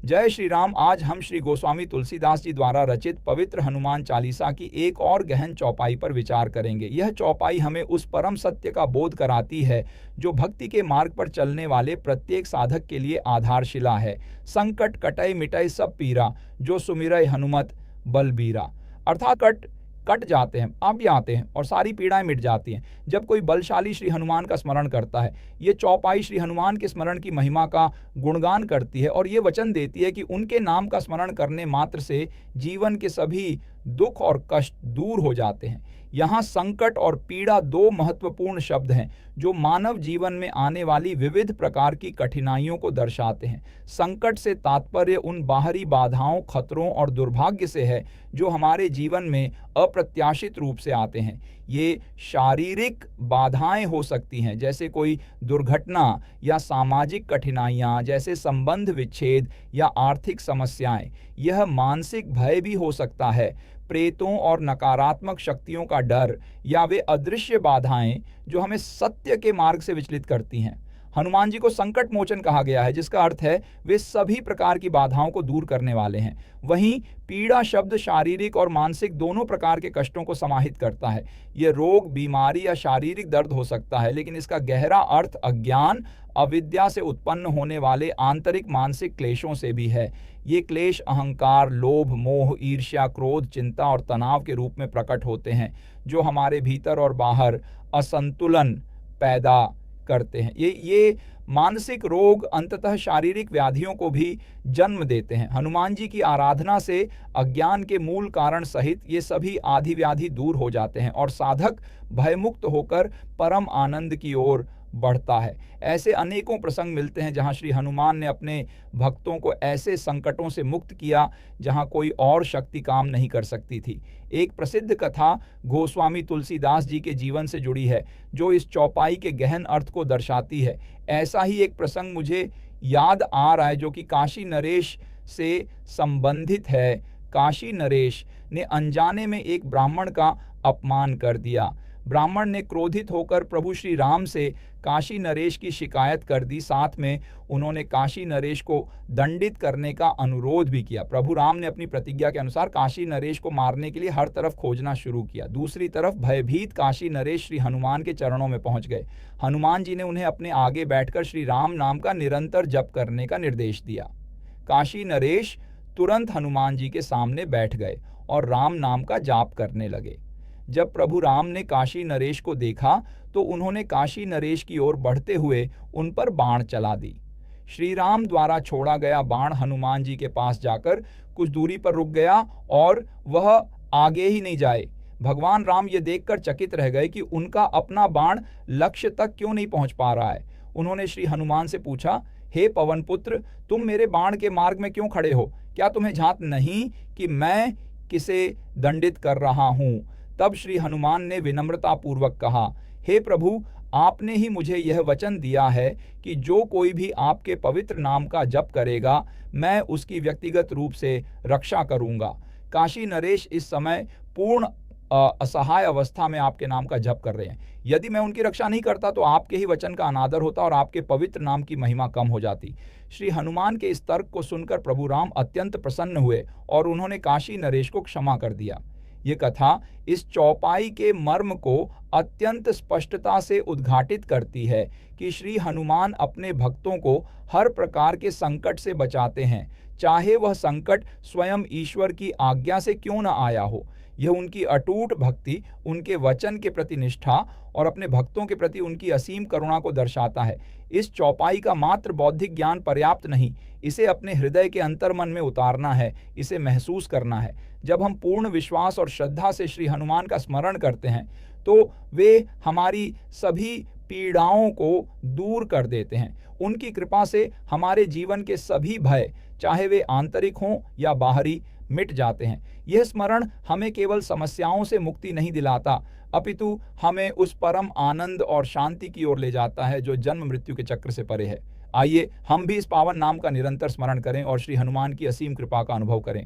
जय श्री राम। आज हम श्री गोस्वामी तुलसीदास जी द्वारा रचित पवित्र हनुमान चालीसा की एक और गहन चौपाई पर विचार करेंगे। यह चौपाई हमें उस परम सत्य का बोध कराती है जो भक्ति के मार्ग पर चलने वाले प्रत्येक साधक के लिए आधारशिला है। संकट कटै मिटै सब पीरा, जो सुमिरै हनुमत बलबीरा। अर्थात कट जाते हैं, आप भी आते हैं और सारी पीड़ाएं मिट जाती हैं जब कोई बलशाली श्री हनुमान का स्मरण करता है। ये चौपाई श्री हनुमान के स्मरण की महिमा का गुणगान करती है और ये वचन देती है कि उनके नाम का स्मरण करने मात्र से जीवन के सभी दुख और कष्ट दूर हो जाते हैं। यहाँ संकट और पीड़ा दो महत्वपूर्ण शब्द हैं जो मानव जीवन में आने वाली विविध प्रकार की कठिनाइयों को दर्शाते हैं। संकट से तात्पर्य उन बाहरी बाधाओं, खतरों और दुर्भाग्य से है जो हमारे जीवन में अप्रत्याशित रूप से आते हैं। ये शारीरिक बाधाएं हो सकती हैं, जैसे कोई दुर्घटना, या सामाजिक कठिनाइयां जैसे संबंध विच्छेद या आर्थिक समस्याएं। यह मानसिक भय भी हो सकता है, प्रेतों और नकारात्मक शक्तियों का डर, या वे अदृश्य बाधाएं जो हमें सत्य के मार्ग से विचलित करती हैं। हनुमान जी को संकट मोचन कहा गया है, जिसका अर्थ है वे सभी प्रकार की बाधाओं को दूर करने वाले हैं। वहीं पीड़ा शब्द शारीरिक और मानसिक दोनों प्रकार के कष्टों को समाहित करता है। यह रोग, बीमारी या शारीरिक दर्द हो सकता है, लेकिन इसका गहरा अर्थ अज्ञान, अविद्या से उत्पन्न होने वाले आंतरिक मानसिक क्लेशों से भी है। ये क्लेश अहंकार, लोभ, मोह, ईर्ष्या, क्रोध, चिंता और तनाव के रूप में प्रकट होते हैं जो हमारे भीतर और बाहर असंतुलन पैदा करते हैं। ये मानसिक रोग अंततः शारीरिक व्याधियों को भी जन्म देते हैं। हनुमान जी की आराधना से अज्ञान के मूल कारण सहित ये सभी आदि व्याधि दूर हो जाते हैं और साधक भयमुक्त होकर परम आनंद की ओर बढ़ता है। ऐसे अनेकों प्रसंग मिलते हैं जहां श्री हनुमान ने अपने भक्तों को ऐसे संकटों से मुक्त किया जहां कोई और शक्ति काम नहीं कर सकती थी। एक प्रसिद्ध कथा गोस्वामी तुलसीदास जी के जीवन से जुड़ी है जो इस चौपाई के गहन अर्थ को दर्शाती है। ऐसा ही एक प्रसंग मुझे याद आ रहा है जो कि काशी नरेश से संबंधित है। काशी नरेश ने अनजाने में एक ब्राह्मण का अपमान कर दिया। ब्राह्मण ने क्रोधित होकर प्रभु श्री राम से काशी नरेश की शिकायत कर दी। साथ में उन्होंने काशी नरेश को दंडित करने का अनुरोध भी किया। प्रभु राम ने अपनी प्रतिज्ञा के अनुसार काशी नरेश को मारने के लिए हर तरफ खोजना शुरू किया। दूसरी तरफ भयभीत काशी नरेश श्री हनुमान के चरणों में पहुंच गए। हनुमान जी ने उन्हें अपने आगे बैठकर श्री राम नाम का निरंतर जप करने का निर्देश दिया। काशी नरेश तुरंत हनुमान जी के सामने बैठ गए और राम नाम का जाप करने लगे। जब प्रभु राम ने काशी नरेश को देखा तो उन्होंने काशी नरेश की ओर बढ़ते हुए उन पर बाण चला दी। श्री राम द्वारा छोड़ा गया बाण हनुमान जी के पास जाकर कुछ दूरी पर रुक गया और वह आगे ही नहीं जाए। भगवान राम ये देखकर चकित रह गए कि उनका अपना बाण लक्ष्य तक क्यों नहीं पहुंच पा रहा है। उन्होंने श्री हनुमान से पूछा, हे पवन पुत्र, तुम मेरे बाण के मार्ग में क्यों खड़े हो? क्या तुम्हें झांत नहीं कि मैं किसे दंडित कर रहा हूं? तब श्री हनुमान ने विनम्रता पूर्वक कहा, हे प्रभु, आपने ही मुझे यह वचन दिया है कि जो कोई भी आपके पवित्र नाम का जप करेगा मैं उसकी व्यक्तिगत रूप से रक्षा करूंगा। काशी नरेश इस समय पूर्ण असहाय अवस्था में आपके नाम का जप कर रहे हैं। यदि मैं उनकी रक्षा नहीं करता तो आपके ही वचन का अनादर होता और आपके पवित्र नाम की महिमा कम हो जाती। श्री हनुमान के इस तर्क को सुनकर प्रभु राम अत्यंत प्रसन्न हुए और उन्होंने काशी नरेश को क्षमा कर दिया। ये कथा इस चौपाई के मर्म को अत्यंत स्पष्टता से उद्घाटित करती है कि श्री हनुमान अपने भक्तों को हर प्रकार के संकट से बचाते हैं, चाहे वह संकट स्वयं ईश्वर की आज्ञा से क्यों न आया हो। यह उनकी अटूट भक्ति, उनके वचन के प्रति निष्ठा और अपने भक्तों के प्रति उनकी असीम करुणा को दर्शाता है। इस चौपाई का मात्र बौद्धिक ज्ञान पर्याप्त नहीं, इसे अपने हृदय के अंतर्मन में उतारना है, इसे महसूस करना है। जब हम पूर्ण विश्वास और श्रद्धा से श्री हनुमान का स्मरण करते हैं तो वे हमारी सभी पीड़ाओं को दूर कर देते हैं। उनकी कृपा से हमारे जीवन के सभी भय, चाहे वे आंतरिक हों या बाहरी, मिट जाते हैं। यह स्मरण हमें केवल समस्याओं से मुक्ति नहीं दिलाता, अपितु हमें उस परम आनंद और शांति की ओर ले जाता है जो जन्म मृत्यु के चक्र से परे है। आइए हम भी इस पावन नाम का निरंतर स्मरण करें और श्री हनुमान की असीम कृपा का अनुभव करें।